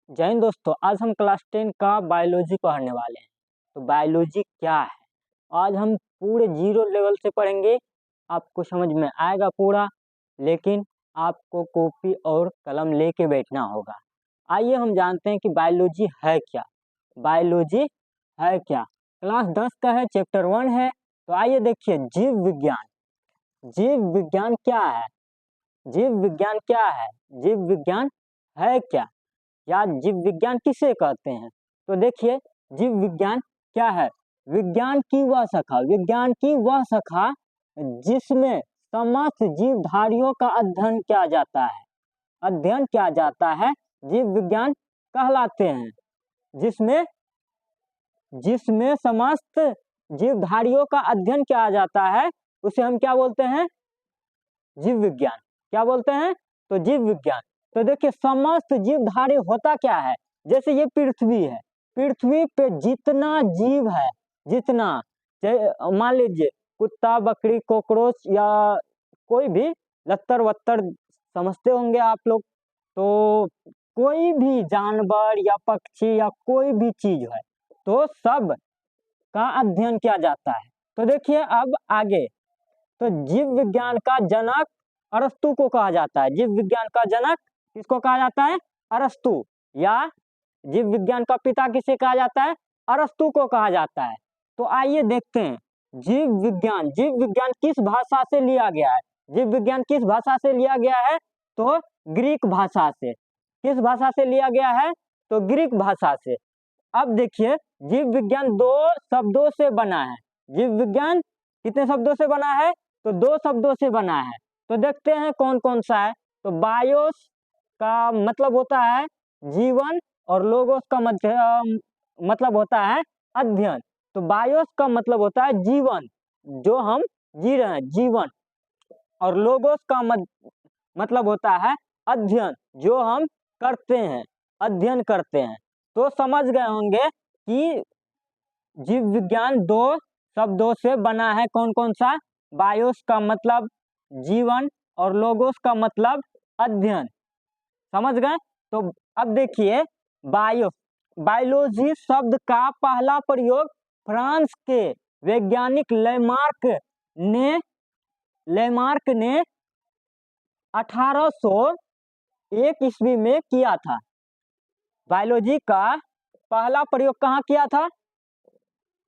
जय हिंद दोस्तों। आज हम क्लास 10 का बायोलॉजी पढ़ने वाले हैं। तो बायोलॉजी क्या है आज हम पूरे जीरो लेवल से पढ़ेंगे। आपको समझ में आएगा पूरा, लेकिन आपको कॉपी और कलम लेके बैठना होगा। आइए हम जानते हैं कि बायोलॉजी है क्या। बायोलॉजी है क्या, क्लास 10 का है, चैप्टर 1 है। तो आइए देखिए, जीव विज्ञान। जीव विज्ञान क्या है? जीव विज्ञान क्या है? जीव विज्ञान है क्या, या जीव विज्ञान किसे कहते हैं? तो देखिए, जीव विज्ञान क्या है? विज्ञान की वह शाखा, विज्ञान की वह शाखा जिसमें समस्त जीवधारियों का अध्ययन किया जाता है। अध्ययन किया जाता है, जीव विज्ञान कहलाते हैं। जिसमें जिसमें समस्त जीवधारियों का अध्ययन किया जाता है, उसे हम क्या बोलते हैं? जीव विज्ञान। क्या बोलते हैं? तो जीव विज्ञान। तो देखिए, समस्त जीवधारी होता क्या है? जैसे ये पृथ्वी है, पृथ्वी पे जितना जीव है, जितना, मान लीजिए कुत्ता, बकरी, कॉकरोच या कोई भी लत्तर वत्तर, समझते होंगे आप लोग। तो कोई भी जानवर या पक्षी या कोई भी चीज है, तो सब का अध्ययन किया जाता है। तो देखिए अब आगे, तो जीव विज्ञान का जनक अरस्तु को कहा जाता है। जीव विज्ञान का जनक किसको कहा जाता है? अरस्तु। या जीव विज्ञान का पिता किसे कहा जाता है? अरस्तु को कहा जाता है। तो आइए देखते हैं, जीव विज्ञान किस भाषा से लिया गया है? जीव विज्ञान किस भाषा से लिया गया है? तो ग्रीक भाषा से। किस भाषा से लिया गया है? तो ग्रीक भाषा से। अब देखिए, जीव विज्ञान दो शब्दों से बना है। जीव विज्ञान कितने शब्दों से बना है? तो दो शब्दों से बना है। तो देखते हैं कौन कौन सा है। तो बायोस का मतलब होता है जीवन, और लोगोस का मतलब होता है अध्ययन। तो बायोस का मतलब होता है जीवन, जो हम जी रहे हैं, जीवन। और लोगोस का मतलब होता है अध्ययन, जो हम करते हैं, अध्ययन करते हैं। तो समझ गए होंगे कि जीव विज्ञान दो शब्दों से बना है। कौन कौन सा? बायोस का मतलब जीवन, और लोगोस का मतलब अध्ययन। समझ गए? तो अब देखिए, बायोलॉजी शब्द का पहला प्रयोग फ्रांस के वैज्ञानिक लेमार्क ने 1801 ईस्वी में किया था। बायोलॉजी का पहला प्रयोग कहाँ किया था?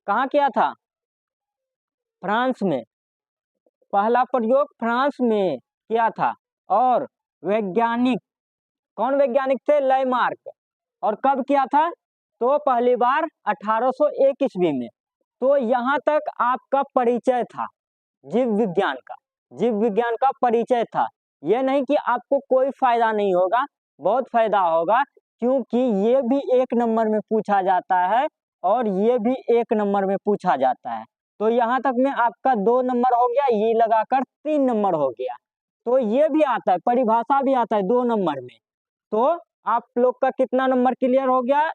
कहाँ किया था? फ्रांस में। पहला प्रयोग फ्रांस में किया था। और वैज्ञानिक, कौन वैज्ञानिक थे? लेमार्क। और कब किया था? तो पहली बार 1801 ईस्वी में। तो यहाँ तक आपका परिचय था जीव विज्ञान का। जीव विज्ञान का परिचय था। यह नहीं कि आपको कोई फायदा नहीं होगा, बहुत फायदा होगा, क्योंकि ये भी 1 नंबर में पूछा जाता है और ये भी 1 नंबर में पूछा जाता है। तो यहाँ तक में आपका 2 नंबर हो गया, ये लगाकर 3 नंबर हो गया। तो ये भी आता है, परिभाषा भी आता है 2 नंबर में। तो आप लोग का कितना नंबर क्लियर हो गया?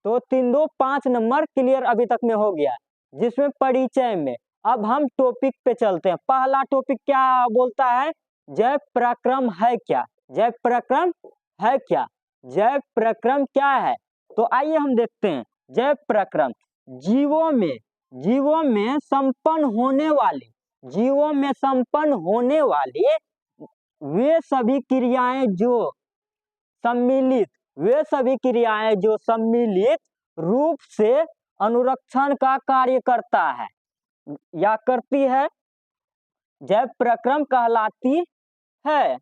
तो 3 2 5 नंबर क्लियर अभी तक में हो गया, जिसमें परिचय में। अब हम टॉपिक पे चलते हैं। पहला टॉपिक क्या बोलता है? जैव प्रक्रम है क्या? जैव प्रक्रम है क्या? जैव प्रक्रम क्या है? तो आइए हम देखते हैं। जैव प्रक्रम जीवों में संपन्न होने वाली वे सभी क्रियाएं जो सम्मिलित रूप से अनुरक्षण का कार्य करता है या करती है, जैव प्रक्रम कहलाती है।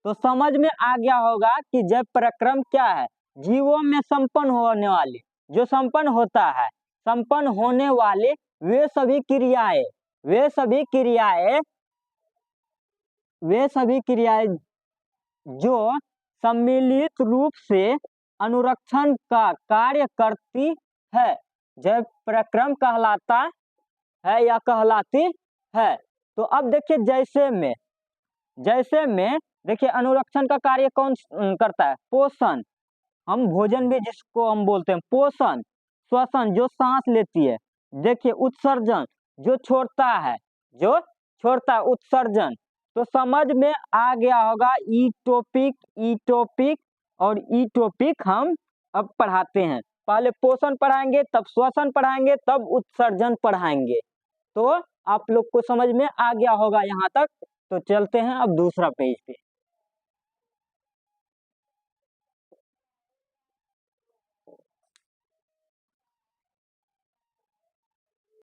तो समझ में आ गया होगा कि जैव प्रक्रम क्या है। जीवों में संपन्न होने वाली, जो संपन्न होता है, संपन्न होने वाले वे सभी क्रियाएं जो सम्मिलित रूप से अनुरक्षण का कार्य करती है, जैव प्रक्रम कहलाता है या कहलाती है। तो अब देखिए, जैसे में देखिए, अनुरक्षण का कार्य कौन करता है? पोषण। हम भोजन भी जिसको हम बोलते हैं पोषण। श्वसन, जो सांस लेती है। देखिए, उत्सर्जन, जो छोड़ता है, उत्सर्जन। तो समझ में आ गया होगा। ई टॉपिक और ई टॉपिक हम अब पढ़ाते हैं। पहले पोषण पढ़ाएंगे, तब श्वसन पढ़ाएंगे, तब उत्सर्जन पढ़ाएंगे। तो आप लोग को समझ में आ गया होगा यहाँ तक। तो चलते हैं अब दूसरा पेज पे।